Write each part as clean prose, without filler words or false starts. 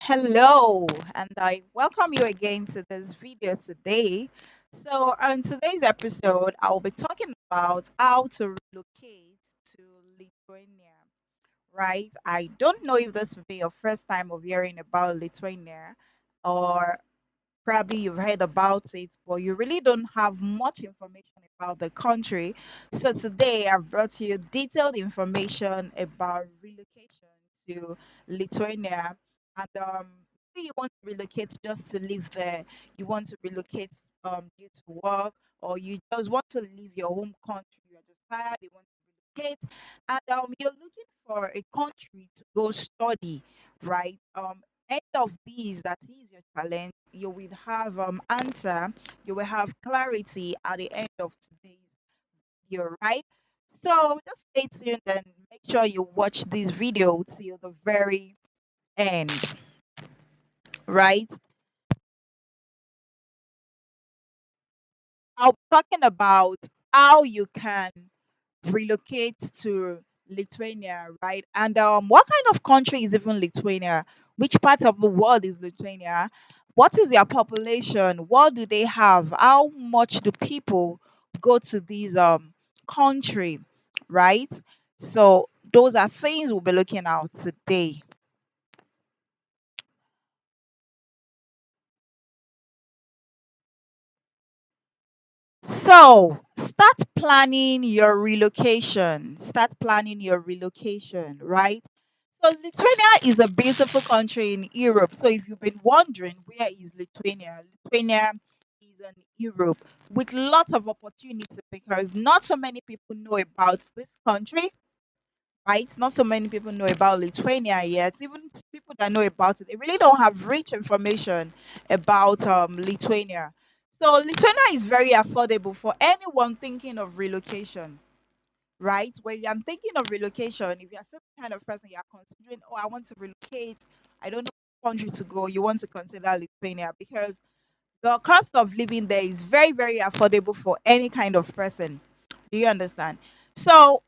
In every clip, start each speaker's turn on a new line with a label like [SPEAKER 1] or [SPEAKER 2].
[SPEAKER 1] Hello, and I welcome you again to this video today. So, on today's episode, I'll be talking about how to relocate to Lithuania, right? I don't know if this will be your first time of hearing about Lithuania, or probably you've heard about it, but you really don't have much information about the country. So today I've brought you detailed information about relocation to Lithuania. And maybe you want to relocate just to live there, you want to relocate due to work, or you just want to leave your home country, you're just tired, you want to relocate, and you're looking for a country to go study, right? Any of these that is your challenge, you will have answer, you will have clarity at the end of today's video, right? So just stay tuned and make sure you watch this video till the very end, right? I'll be talking about how you can relocate to Lithuania, right? And what kind of country is even Lithuania? Which part of the world is Lithuania? What is their population? What do they have? How much do people go to these country, right? So those are things we'll be looking at today. So start planning your relocation. Start planning your relocation, right? So Lithuania is a beautiful country in Europe. So if you've been wondering where is Lithuania, Lithuania is in Europe with lots of opportunity because not so many people know about this country, right? Not so many people know about Lithuania yet. Even people that know about it, they really don't have rich information about Lithuania. So Lithuania is very affordable for anyone thinking of relocation, right? When I'm thinking of relocation, if you're some kind of person you're considering, oh, I want to relocate, I don't know which country to go, you want to consider Lithuania because the cost of living there is very, very affordable for any kind of person. Do you understand? So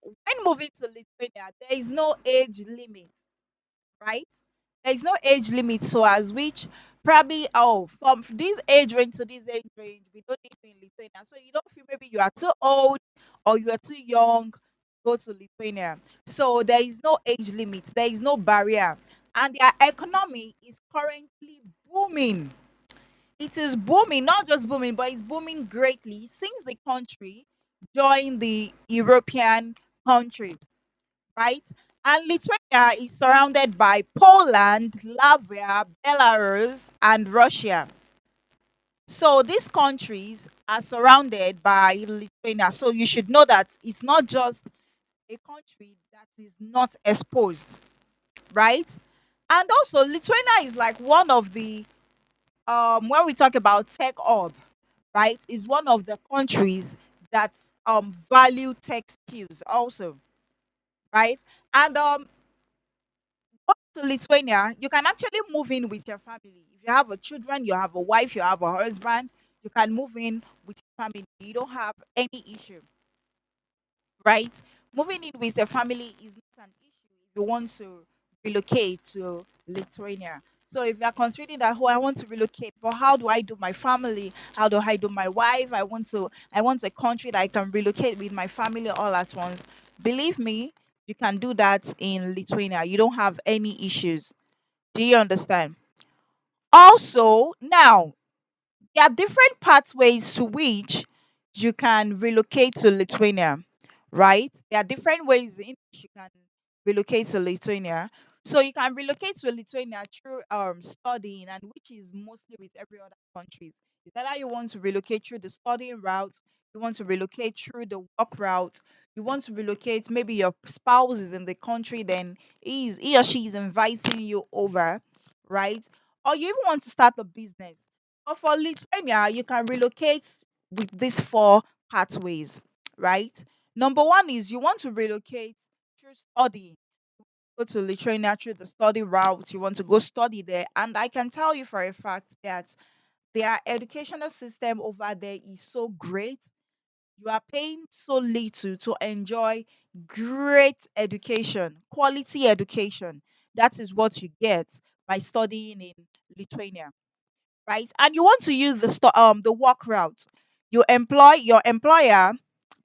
[SPEAKER 1] when moving to Lithuania, there is no age limit, right? There is no age limit, so as which probably from this age range to this age range, we don't need to in Lithuania. So you don't feel maybe you are too old or you are too young to go to Lithuania. So there is no age limit, there is no barrier, and their economy is currently booming. It is booming, not just booming, but it's booming greatly since the country joined the European country, right? And Lithuania is surrounded by Poland, Latvia, Belarus, and Russia. So these countries are surrounded by Lithuania. So you should know that it's not just a country that is not exposed, right? And also, Lithuania is like one of the when we talk about tech hub, right? Is one of the countries that value tech skills also, right? And to Lithuania, you can actually move in with your family. If you have a children, you have a wife, you have a husband, you can move in with your family. You don't have any issue, right? Moving in with your family is not an issue if you want to relocate to Lithuania. So if you are considering that, oh, I want to relocate, but how do I do my family? How do I do my wife? I want a country that I can relocate with my family all at once. Believe me, you can do that in Lithuania. You don't have any issues. Do you understand? Also, now there are different pathways to which you can relocate to Lithuania, right? There are different ways in which you can relocate to Lithuania. So you can relocate to Lithuania through studying, and which is mostly with every other countries. Is that how you want to relocate through the studying route? You want to relocate through the work route? You want to relocate? Maybe your spouse is in the country, then he or she is inviting you over, right? Or you even want to start a business. But for Lithuania, you can relocate with these four pathways, right? Number one is you want to relocate through study. Go to Lithuania through the study route. You want to go study there. And I can tell you for a fact that their educational system over there is so great. You are paying so little to enjoy great education, quality education. That is what you get by studying in Lithuania, right? And you want to use the work route. Your employer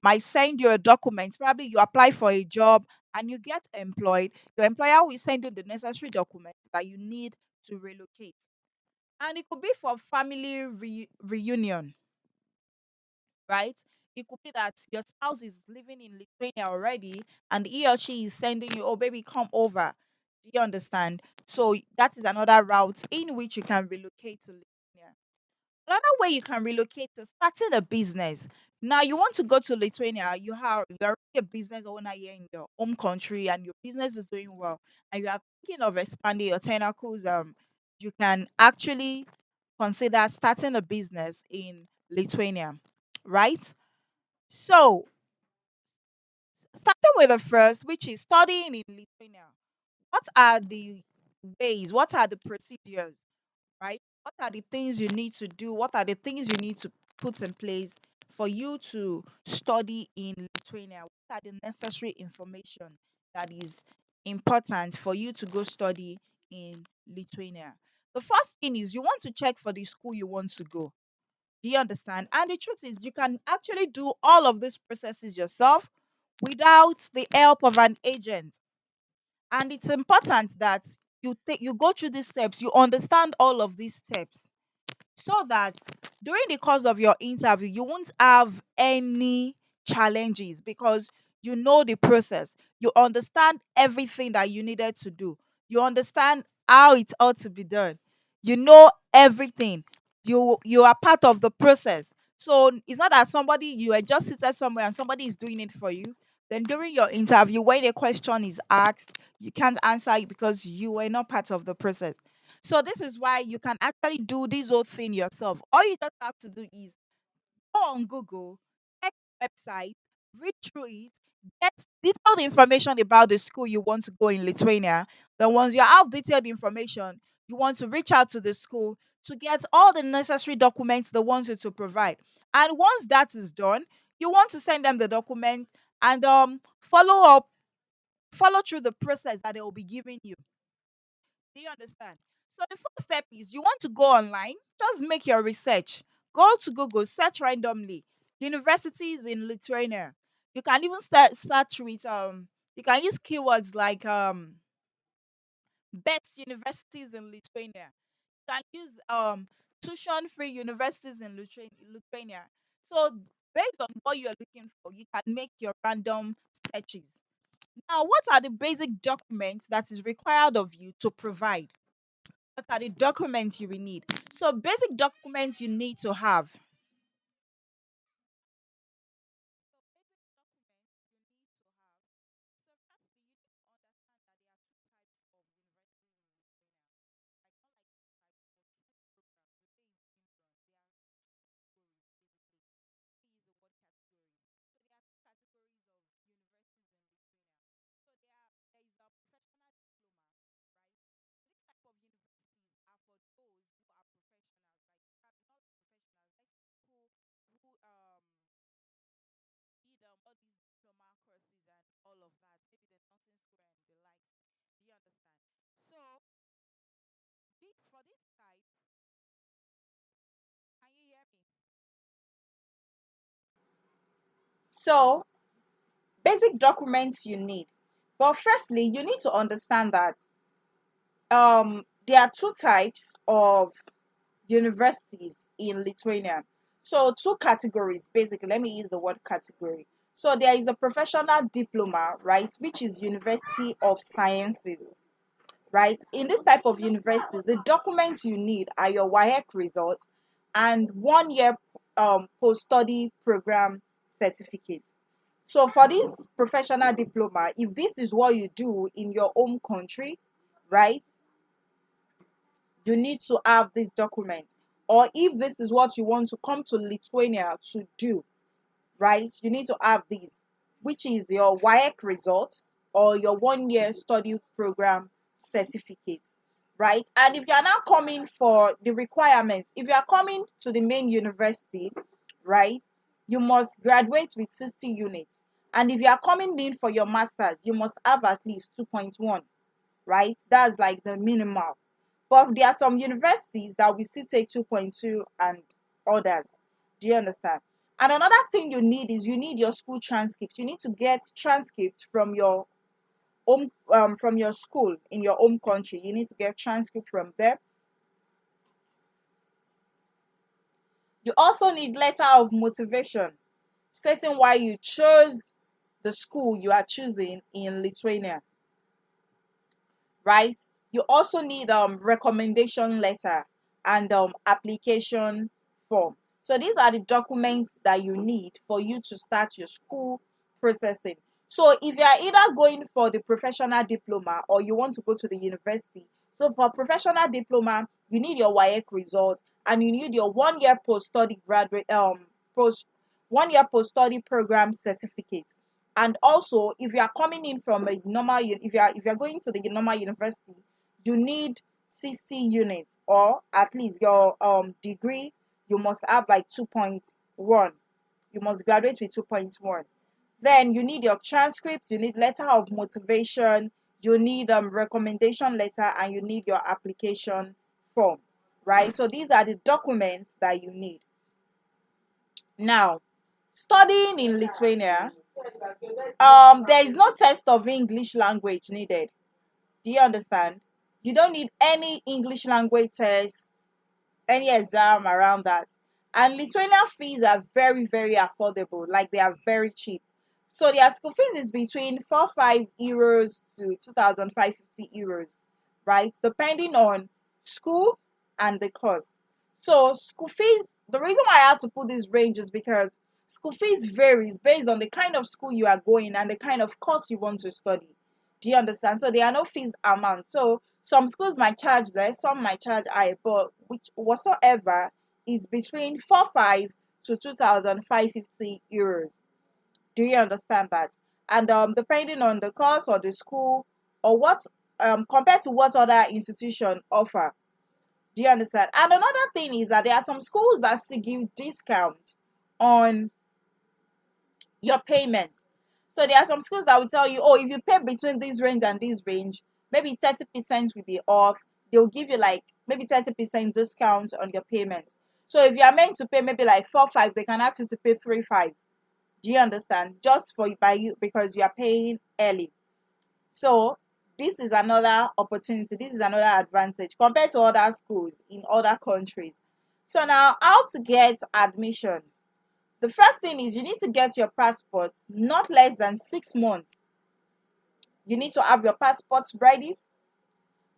[SPEAKER 1] might send you a document. Probably you apply for a job and you get employed. Your employer will send you the necessary documents that you need to relocate. And it could be for family reunion, right? It could be that your spouse is living in Lithuania already and he or she is sending you, oh, baby, come over. Do you understand? So that is another route in which you can relocate to Lithuania. Another way you can relocate is starting a business. Now you want to go to Lithuania, you're already a business owner here in your home country and your business is doing well and you are thinking of expanding your tentacles, you can actually consider starting a business in Lithuania, right? So starting with the first, which is studying in Lithuania. What are the ways? What are the procedures? Right? What are the things you need to do? What are the things you need to put in place for you to study in Lithuania? What are the necessary information that is important for you to go study in Lithuania? The first thing is you want to check for the school you want to go. Do you understand? And the truth is, you can actually do all of these processes yourself without the help of an agent. And it's important that you go through these steps, you understand all of these steps so that during the course of your interview you won't have any challenges because you know the process, you understand everything that you needed to do, you understand how it ought to be done, you know everything, you are part of the process. So it's not that somebody you are just seated somewhere and somebody is doing it for you. Then during your interview when a question is asked you can't answer it because you were not part of the process. So this is why you can actually do this whole thing yourself. All you just have to do is go on Google, check the website, read through it, get detailed information about the school you want to go in Lithuania. Then once you have detailed information, you want to reach out to the school to get all the necessary documents they want you to provide. And once that is done, you want to send them the document and follow through the process that they will be giving you. Do you understand? So the first step is you want to go online, just make your research. Go to Google, search randomly. Universities in Lithuania. You can even start with you can use keywords like best universities in Lithuania. You can use tuition free universities in Lithuania. So based on what you're looking for, you can make your random searches. Now, what are the basic documents that is required of you to provide? What are the documents you will need? So basic documents you need to have. All of that, maybe the nursing school and the likes. Do you understand? So this for this type, can you hear me? So, basic documents you need. But firstly, you need to understand that there are two types of universities in Lithuania. So two categories basically. Let me use the word category. So there is a professional diploma, right, which is University of Sciences, right? In this type of universities, the documents you need are your WAEC results and 1 year post-study program certificate. So for this professional diploma, if this is what you do in your home country, right, you need to have this document. Or if this is what you want to come to Lithuania to do, right, you need to have this, which is your WAEC result or your 1 year study program certificate, right? And if you are now coming for the requirements, if you are coming to the main university, right, you must graduate with 60 units. And if you are coming in for your master's, you must have at least 2.1, right? That's like the minimal. But there are some universities that will still take 2.2 and others. Do you understand? And another thing you need is you need your school transcripts. You need to get transcripts from your school in your home country. You need to get transcript from there. You also need letter of motivation stating why you chose the school you are choosing in Lithuania, right? You also need recommendation letter and application form. So these are the documents that you need for you to start your school processing. So if you are either going for the professional diploma or you want to go to the university, so for professional diploma, you need your WAEC result and you need your 1 year post-study graduate post 1 year post-study program certificate. And also, if you are coming in from a normal, if you are going to the normal university, you need 60 units, or at least your degree, you must have like 2.1. You must graduate with 2.1. Then you need your transcripts, you need letter of motivation, you need recommendation letter, and you need your application form, right? So these are the documents that you need. Now, studying in Lithuania, there is no test of English language needed. Do you understand? You don't need any English language test, any exam around that. And Lithuanian fees are very, very affordable. Like, they are very cheap. So their school fees is between 45 euros to 2,550 euros, right? Depending on school and the course. So school fees, the reason why I had to put this range is because school fees varies based on the kind of school you are going and the kind of course you want to study. Do you understand? So there are no fees amount. So some schools might charge less, some might charge higher, but which whatsoever, it's between 45 to 2,550 euros. Do you understand that? And depending on the course or the school or what compared to what other institution offer. Do you understand? And another thing is that there are some schools that still give discounts on your payment. So there are some schools that will tell you, oh, if you pay between this range and this range, maybe 30% will be off. They'll give you like maybe 30% discount on your payment. So if you are meant to pay maybe like 4-5, they can ask you to pay 3-5. Do you understand? Just for by you because you are paying early. So this is another opportunity. This is another advantage compared to other schools in other countries. So now, how to get admission? The first thing is you need to get your passport not less than 6 months. You need to have your passport ready.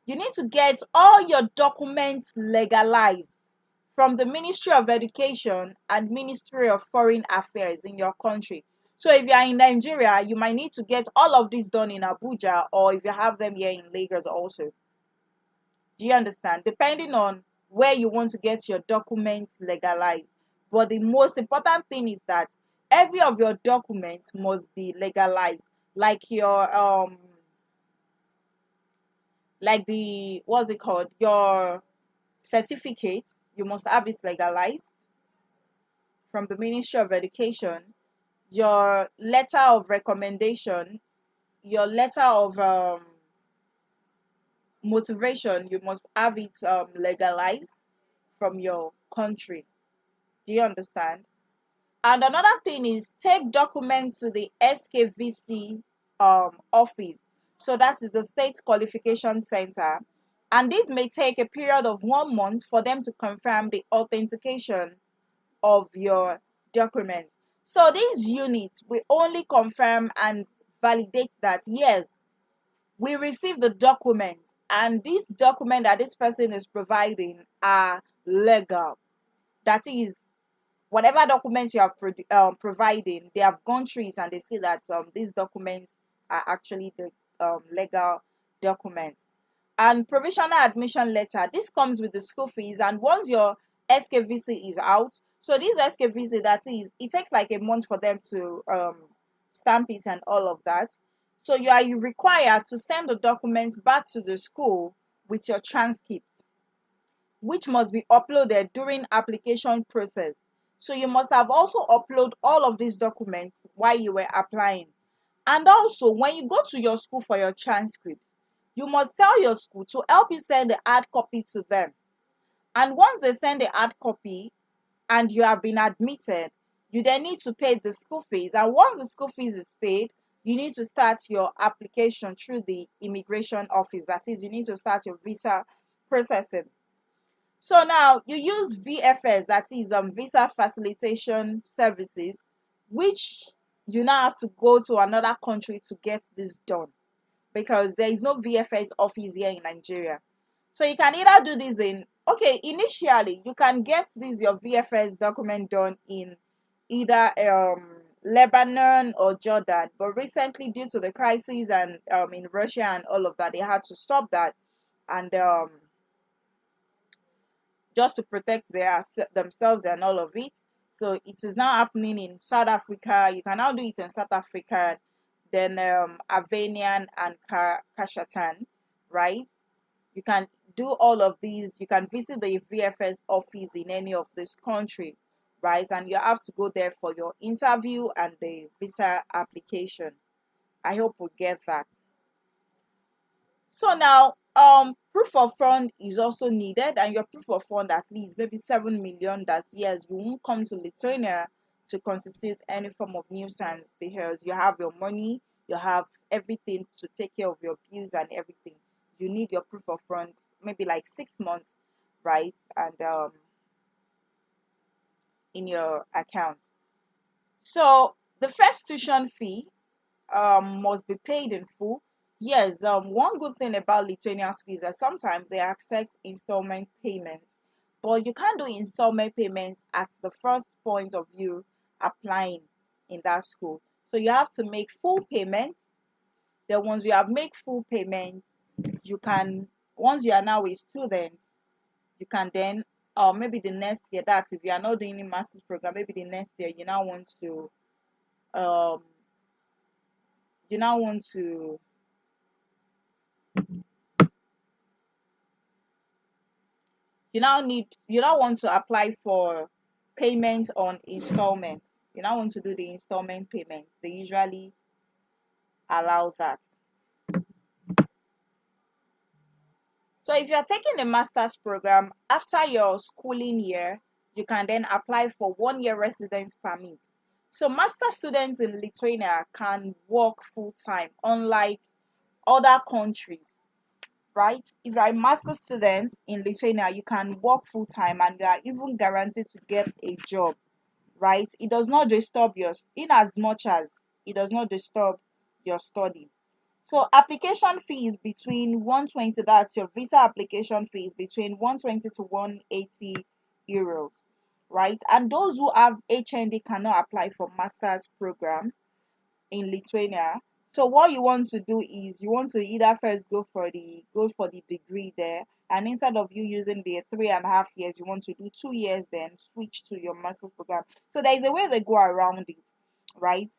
[SPEAKER 1] You need to get all your documents legalized from the Ministry of Education and Ministry of Foreign Affairs in your country. So if you are in Nigeria, you might need to get all of this done in Abuja, or if you have them here in Lagos also. Do you understand? Depending on where you want to get your documents legalized. But the most important thing is that every of your documents must be legalized. Like your like the what's it called? Your certificate, you must have it legalized from the Ministry of Education. Your letter of recommendation, your letter of motivation, you must have it legalized from your country. Do you understand? And another thing is take documents to the SKVC office. So that is the State Qualification Center. And this may take a period of 1 month for them to confirm the authentication of your documents. So these units will only confirm and validate that yes, we received the document and this document that this person is providing are legal. That is, whatever documents you are providing, they have gone through it and they see that these documents are actually the legal documents. And provisional admission letter, this comes with the school fees, and once your SKVC is out, so this SKVC, that is, it takes like a month for them to stamp it and all of that. So you are required to send the documents back to the school with your transcript, which must be uploaded during application process. So you must have also uploaded all of these documents while you were applying. And also, when you go to your school for your transcript,
[SPEAKER 2] you must tell your school to help you send the hard copy to them. And once they send the hard copy and you have been admitted, you then need to pay the school fees. And once the school fees is paid, you need to start your application through the immigration office. That is, you need to start your visa processing. So now you use VFS, that is visa facilitation services, which you now have to go to another country to get this done because there is no VFS office here in Nigeria. So you can either do this initially you can get this your VFS document done in either Lebanon or Jordan, but recently due to the crisis and in Russia and all of that, they had to stop that, and just to protect themselves and all of it. So it is now happening in South Africa. You can now do it in South Africa, then Albania and Kashatan, right? You can do all of these. You can visit the VFS office in any of this country, right? And you have to go there for your interview and the visa application. I hope we get that. So now, proof of fund is also needed, and your proof of fund at least maybe 7 million. That yes, you won't come to Lithuania to constitute any form of nuisance because you have your money, you have everything to take care of your bills and everything. You need your proof of fund, maybe like 6 months, right? And in your account. So the first tuition fee must be paid in full. Yes, one good thing about Lithuanian school is that sometimes they accept installment payments, but you can't do installment payments at the first point of you applying in that school. So you have to make full payment. Then once you have made full payment, you can, once you are now a student, you can then, maybe the next year, that's if you are not doing a master's program, maybe the next year um, you now want to you now want to apply for payment on installment. You now want to do the installment payment. They usually allow that. So if you're taking a master's program after your schooling year, you can then apply for 1 year residence permit. So master students in Lithuania can work full time, unlike other countries, right? If you're a master student in Lithuania, you can work full time and you are even guaranteed to get a job, right? It does not disturb in as much as it does not disturb your study. So application fee is between 120, that's your visa application fee is between 120 to 180 euros, right? And those who have HND cannot apply for master's program in Lithuania. So what you want to do is you want to either first go for the degree there, and instead of you using the 3.5 years, you want to do 2 years, then switch to your master's program. So there is a way they go around it, right?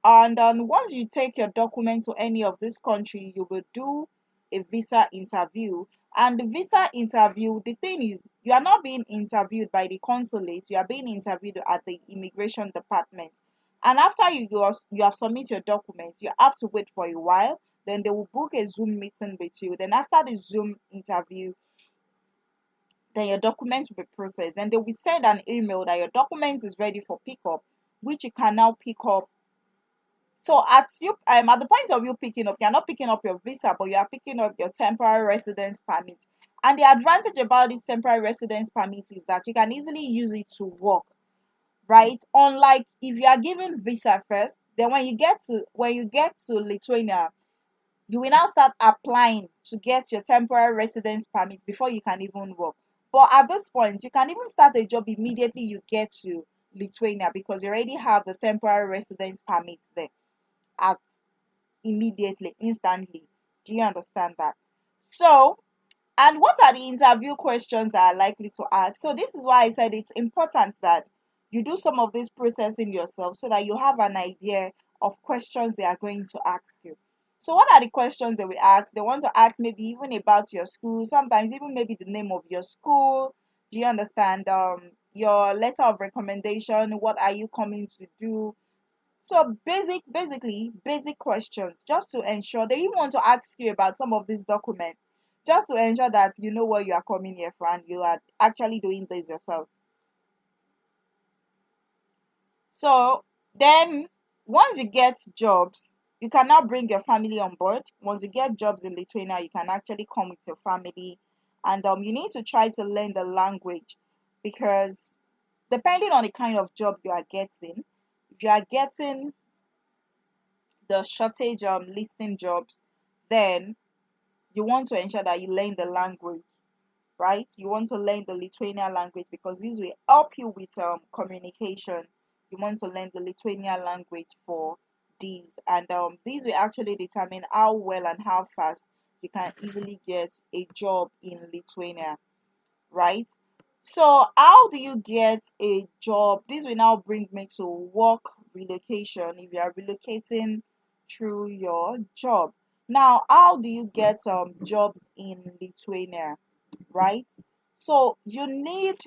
[SPEAKER 2] And once you take your document to any of this country, you will do a visa interview. And the visa interview, the thing is, you are not being interviewed by the consulate, you are being interviewed at the immigration department. And after you have submit your documents, you have to wait for a while. Then they will book a Zoom meeting with you. Then after the Zoom interview, then your documents will be processed. Then they will send an email that your documents is ready for pickup, which you can now pick up. So at the point of you picking up, you're not picking up your visa, but you are picking up your temporary residence permit. And the advantage about this temporary residence permit is that you can easily use it to work, right? Unlike if you are given visa first, then when you get to Lithuania, you will now start applying to get your temporary residence permit before you can even work. But at this point, you can even start a job immediately you get to Lithuania because you already have the temporary residence permit there at immediately, instantly. Do you understand that? So, and what are the interview questions that are likely to ask? So this is why I said it's important that you do some of this processing yourself so that you have an idea of questions they are going to ask you. So what are the questions they will ask? They want to ask maybe even about your school, sometimes even maybe the name of your school. Do you understand? Your letter of recommendation, what are you coming to do? So basically basic questions, just to ensure they even want to ask you about some of these documents, just to ensure that you know what you are coming here for and you are actually doing this yourself. So then once you get jobs, you can now bring your family on board. Once you get jobs in Lithuania, you can actually come with your family, and you need to try to learn the language, because depending on the kind of job you are getting, if you are getting the shortage listing jobs, then you want to ensure that you learn the language, right? You want to learn the Lithuanian language because this will help you with communication. You want to learn the Lithuanian language for these, and these will actually determine how well and how fast you can easily get a job in Lithuania, right? So, how do you get a job? This will now bring me to work relocation if you are relocating through your job. Now, how do you get jobs in Lithuania, right? So, you need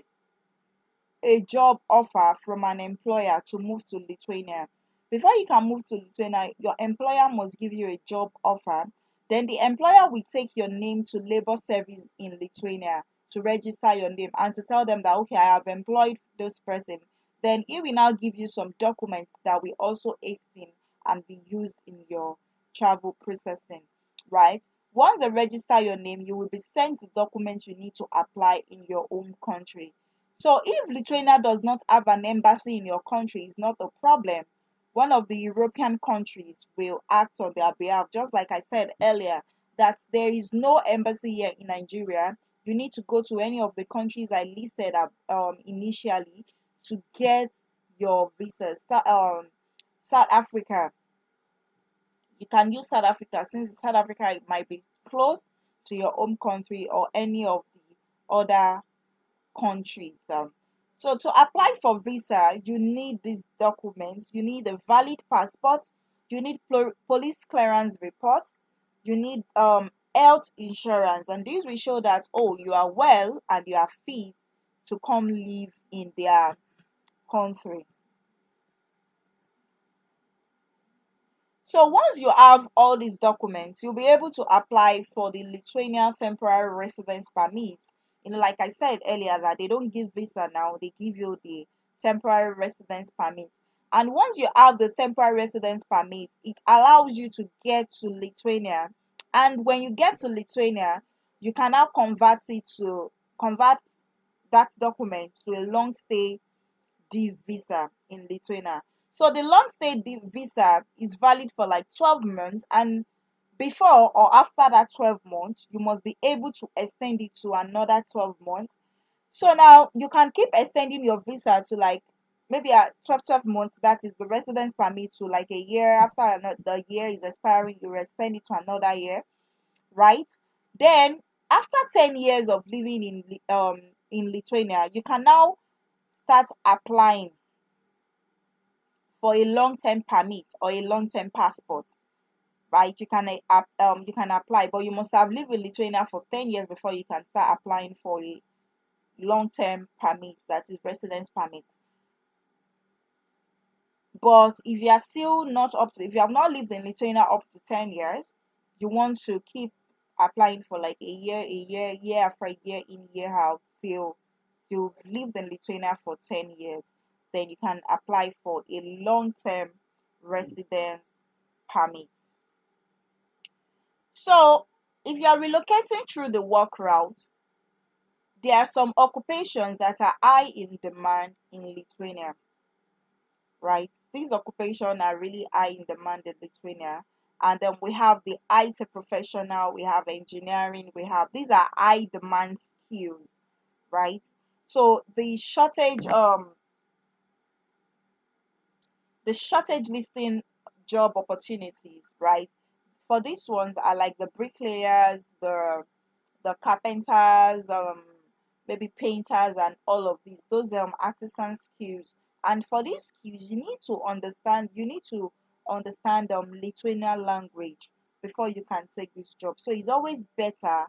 [SPEAKER 2] a job offer from an employer to move to Lithuania. Before you can move to Lithuania, your employer must give you a job offer. Then the employer will take your name to labor service in Lithuania to register your name and to tell them that, okay, I have employed this person. Then he will now give you some documents that will also hasten and be used in your travel processing, right? Once they register your name, you will be sent the documents you need to apply in your home country. So if Lithuania does not have an embassy in your country, it's not a problem. One of the European countries will act on their behalf. Just like I said earlier, that there is no embassy here in Nigeria. You need to go to any of the countries I listed initially to get your visa. South Africa, you can use South Africa, since South Africa it might be close to your home country or any of the other countries. So to apply for visa, you need these documents. You need a valid passport. You need police clearance reports. You need health insurance, and these will show that, oh, you are well and you are fit to come live in their country. So once you have all these documents, you'll be able to apply for the Lithuanian temporary residence permit. Like I said earlier, that they don't give visa now, they give you the temporary residence permit. And once you have the temporary residence permit, it allows you to get to Lithuania. And when you get to Lithuania, you can now convert that document to a long stay D visa in Lithuania. So the long stay D visa is valid for like 12 months, and before or after that 12 months, you must be able to extend it to another 12 months. So now you can keep extending your visa to like maybe at 12 months, that is the residence permit, to like a year. After the year is expiring, you extend it to another year, right? Then after 10 years of living in Lithuania, you can now start applying for a long-term permit or a long-term passport, right? You can apply, but you must have lived in Lithuania for 10 years before you can start applying for a long-term permit, that is residence permit. But if you are still not up to, if you have not lived in Lithuania up to 10 years, you want to keep applying for like year after year in, year out, till you've lived in Lithuania for 10 years, then you can apply for a long-term residence permit. So if you are relocating through the work route, there are some occupations that are high in demand in Lithuania, right? These occupations are really high in demand in Lithuania. And then we have the IT professional, we have engineering, these are high demand skills, right? So the shortage listing job opportunities, right? For these ones are like the bricklayers, the carpenters, maybe painters, and all of these. Those artisan skills. And for these skills, you need to understand Lithuanian language before you can take this job. So it's always better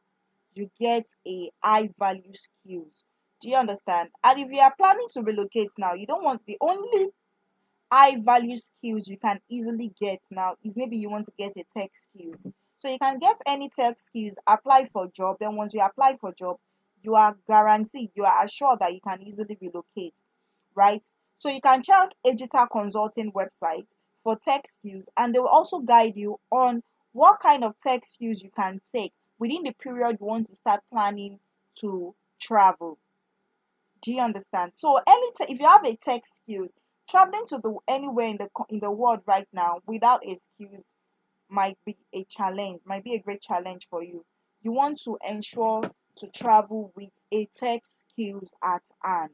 [SPEAKER 2] you get a high value skills. Do you understand? And if you are planning to relocate now, you don't want the only high value skills you can easily get now is maybe you want to get a tech skills. So you can get any tech skills, apply for job. Then once you apply for job, you are guaranteed, you are assured that you can easily relocate, right? So you can check digital consulting website for tech skills, and they will also guide you on what kind of tech skills you can take within the period you want to start planning to travel. Do you understand? So if you have a tech skills, traveling to the anywhere in the world right now without a skills might be a challenge, might be a great challenge for you. You want to ensure to travel with a tech skills at hand.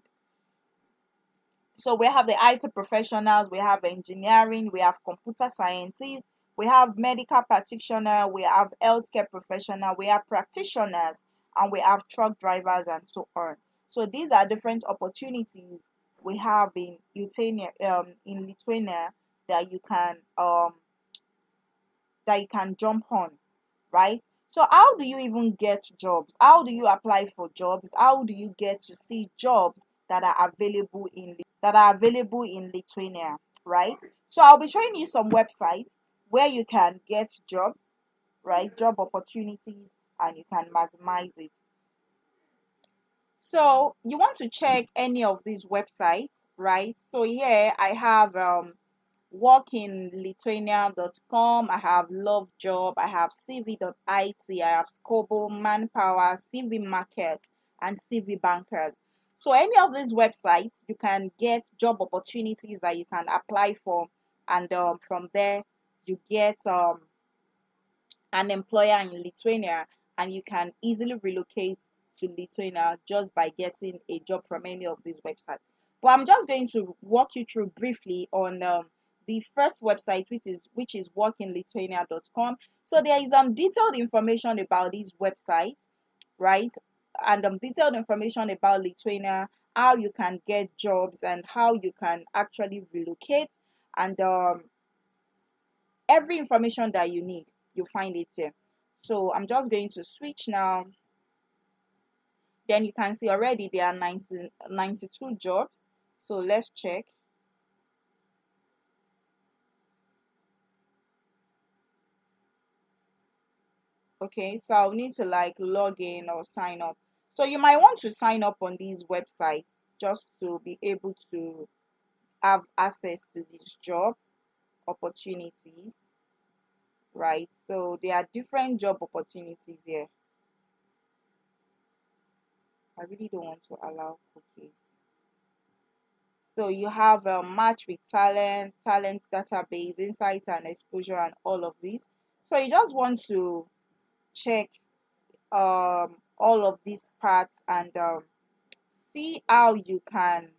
[SPEAKER 2] So we have the IT professionals, we have engineering, we have computer scientists, we have medical practitioner, we have healthcare professional, we have practitioners, and we have truck drivers and so on. So these are different opportunities we have in Lithuania that you can jump on, right? So how do you even get jobs? How do you apply for jobs? How do you get to see jobs that are available in Lithuania, right? So I'll be showing you some websites where you can get jobs, right? Job opportunities, and you can maximize it. So you want to check any of these websites, right? So here I have workinlithuania.com, I have Love Job, I have CV.it, I have Scobo, Manpower, CV Market, and CV Bankers. So any of these websites, you can get job opportunities that you can apply for, and from there you get an employer in Lithuania, and you can easily relocate to Lithuania just by getting a job from any of these websites. But I'm just going to walk you through briefly on the first website, which is workinlithuania.com. So there is detailed information about this website, right? And detailed information about Lithuania, how you can get jobs, and how you can actually relocate, and every information that you need, you find it here. So I'm just going to switch now. Then you can see already there are 92 jobs. So let's check. Okay, so I'll need to like log in or sign up. So you might want to sign up on these websites just to be able to have access to these job opportunities, right? So there are different job opportunities here. I really don't want to allow cookies. So you have a match with talent database, insight and exposure, and all of these. So you just want to check all of these parts, and see how you can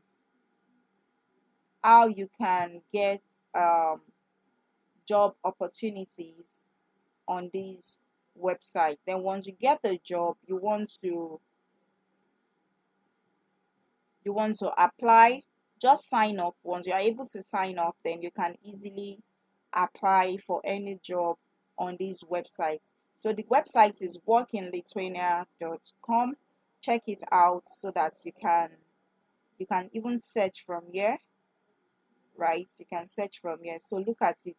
[SPEAKER 2] get job opportunities on this website. Then once you get the job, you want to apply. Just sign up. Once you are able to sign up, then you can easily apply for any job on this website. So the website is workinlithuania.com. Check it out so that you can even search from here, right? You can search from here. So look at it.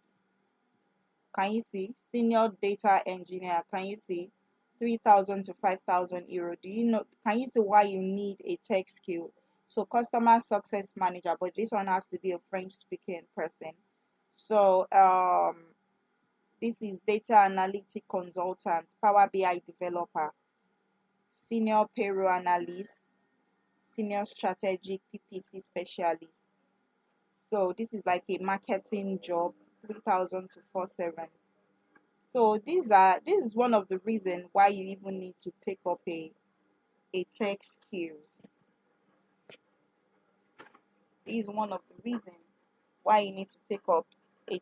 [SPEAKER 2] Can you see senior data engineer? Can you see 3,000 to 5,000 euro? Do you know? Can you see why you need a tech skill? So customer success manager, but this one has to be a French speaking person. So this is data analytic consultant, Power BI developer, senior payroll analyst, senior strategic PPC specialist. So this is like a marketing job, 3,000 to 4,700. So this is one of the reasons why you even need to take up a tech skills. This is one of the reasons why you need to take up a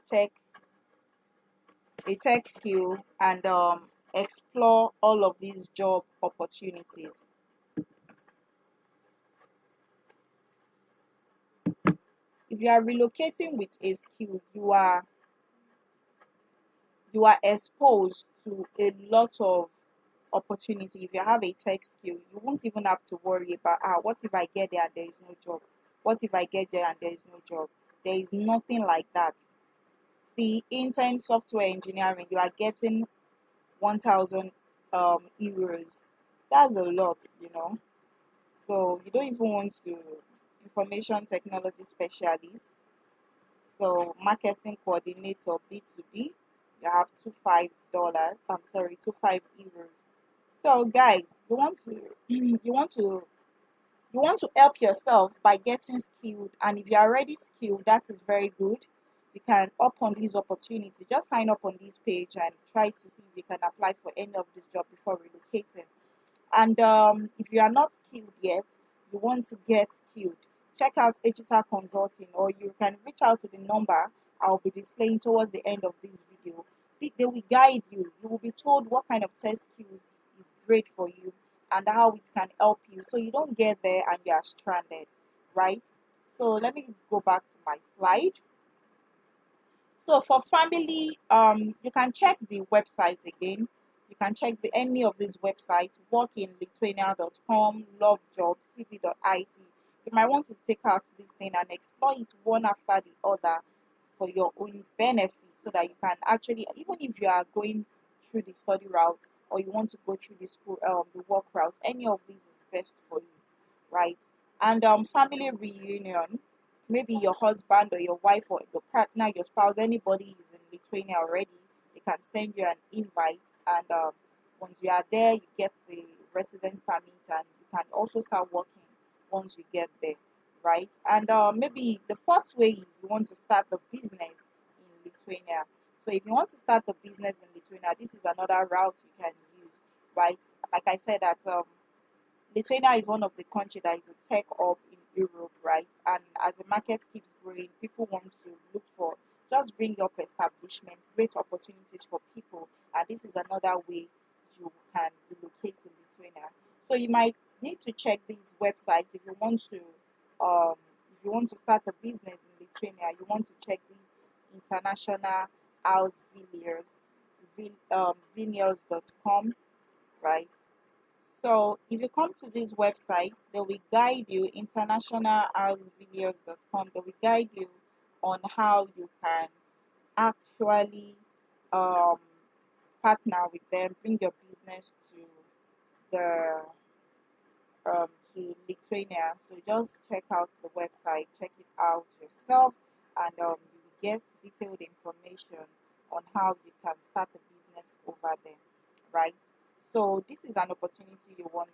[SPEAKER 2] tech skill, and explore all of these job opportunities. If you are relocating with a skill, you are exposed to a lot of opportunity. If you have a tech skill, you won't even have to worry about what if I get there and there is no job? What if I get there and there is no job? There is nothing like that. See, intern software engineering, you are getting 1,000 euros. That's a lot, you know. So you don't even want to information technology specialist. So marketing coordinator B2B, you have $25. I'm sorry, 25 euros. So guys, you want to you want to help yourself by getting skilled, and if you're already skilled, that is very good. You can up on this opportunity. Just sign up on this page and try to see if you can apply for any of this job before relocating. And if you are not skilled yet, you want to get skilled, check out Digital Consulting, or you can reach out to the number I'll be displaying towards the end of this video. They will guide you. You will be told what kind of test skills is great for you and how it can help you so you don't get there and you are stranded, right? So let me go back to my slide. So for family, you can check the website again. You can check any of these websites, workinlithuania.com, lovejobs, cv.it. You might want to take out this thing and explore it one after the other for your own benefit so that you can actually, even if you are going through the study route or you want to go through the school, the work route, any of these is best for you, right? And family reunion, maybe your husband or your wife or your partner, your spouse, anybody is in Lithuania already, they can send you an invite. And once you are there, you get the residence permit and you can also start working once you get there, right? And maybe the fourth way is you want to start the business in Lithuania. So if you want to start the business in Lithuania, this is another route you can use, right? Like I said, that Lithuania is one of the countries that is a tech hub in Europe, right? And as the market keeps growing, people want to look for just bring up establishments, great opportunities for people, and this is another way you can relocate to Lithuania. So you might need to check these websites if you want to start a business in Lithuania. You want to check these international house villiers, vilnius.com, right? So if you come to this website, they will guide you, internationalhousevideos.com, they will guide you on how you can actually um, partner with them, bring your business the to Lithuania. So just check out the website, check it out yourself, and you will get detailed information on how you can start a business over there, right? So this is an opportunity you want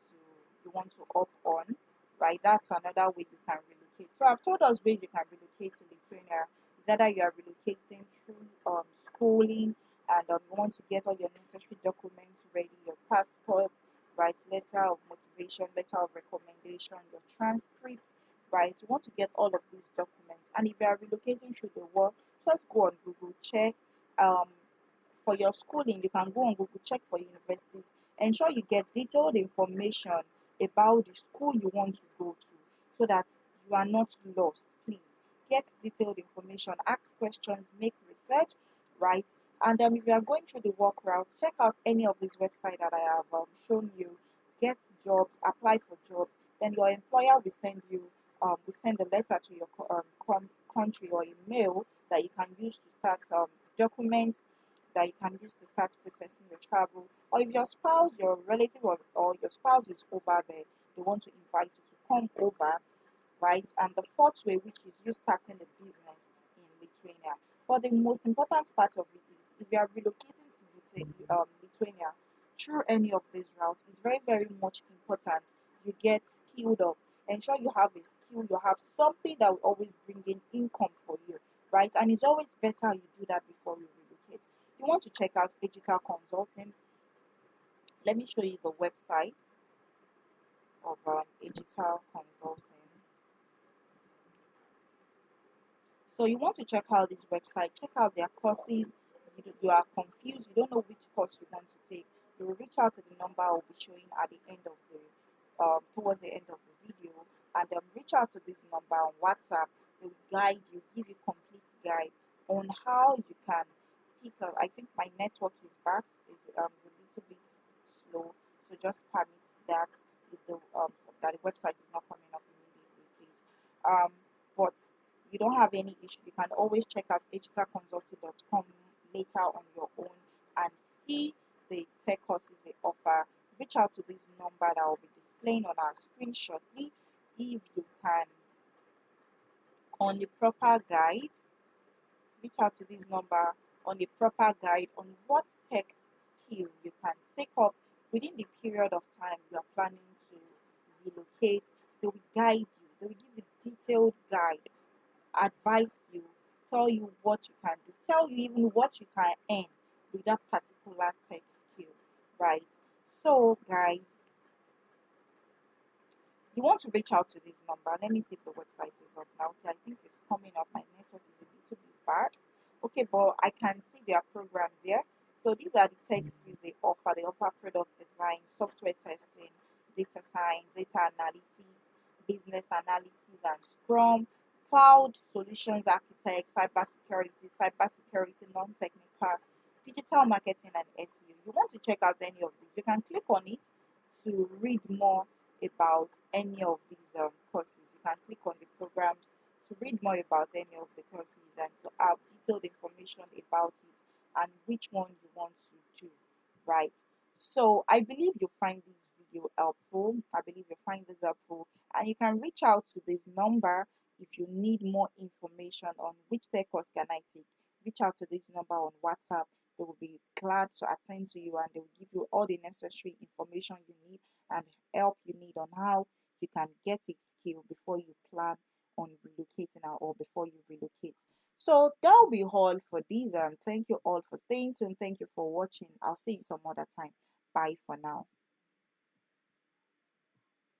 [SPEAKER 2] to opt on, right? That's another way you can relocate. So I've told us ways you can relocate to Lithuania. Is either you are relocating through schooling and you want to get all your necessary documents ready, your passport, right? Letter of motivation, letter of recommendation, your transcript, right? You want to get all of these documents. And if you are relocating through the world, just go on Google, check um, for your schooling. You can go on Google, check for universities. Ensure you get detailed information about the school you want to go to so that you are not lost. Please get detailed information, ask questions, make research, right? And if you are going through the work route, check out any of these websites that I have shown you. Get jobs, apply for jobs. Then your employer will send you, will send a letter to your country or email that you can use to start documents that you can use to start processing your travel. Or if your spouse, your relative, or your spouse is over there, they want to invite you to come over, right? And the fourth way, which is you starting a business in Lithuania. But the most important part of it is if you are relocating to Lithuania through any of these routes, it's very, very much important you get skilled up. Ensure you have a skill, you have something that will always bring in income for you, right? And it's always better you do that before you relocate. You want to check out Digital Consulting. Let me show you the website of Digital Consulting. So you want to check out this website, check out their courses. You are confused, you don't know which course you want to take. You will reach out to the number I will be showing at the end of the towards the end of the video, and reach out to this number on WhatsApp. They will guide you, give you complete guide on how you can pick up. I think my network is back. It's a little bit slow, so just permit that if the that the website is not coming up immediately, please. But you don't have any issue, you can always check out hdtaconsulting.com later on your own and see the tech courses they offer. Reach out to this number that will be displaying on our screen shortly. If you can, on the proper guide, reach out to this number on a proper guide on what tech skill you can take up within the period of time you are planning to relocate. They will guide you, they will give you detailed guide, advise you, tell you what you can do, tell you even what you can earn with that particular tech skill, right? So, guys, you want to reach out to this number. Let me see if the website is up now. Okay, I think it's coming up. My network is a little bit bad. Okay, but I can see their programs here. So these are the tech skills they offer. They offer product design, software testing, data science, data analytics, business analysis and Scrum, cloud solutions architect, cybersecurity, non-technical, digital marketing and SEO. You want to check out any of these. You can click on it to read more about any of these courses. You can click on the programs to read more about any of the courses and to have detailed information about it and which one you want to do, right? So I believe you find this video helpful. I believe you find this helpful, and you can reach out to this number if you need more information on which tech course can I take. Reach out to this number on WhatsApp. They will be glad to attend to you and they will give you all the necessary information you need and help you need on how you can get a skill before you plan on relocating or before you relocate. So that will be all for this. Thank you all for staying tuned. Thank you for watching. I'll see you some other time. Bye for now.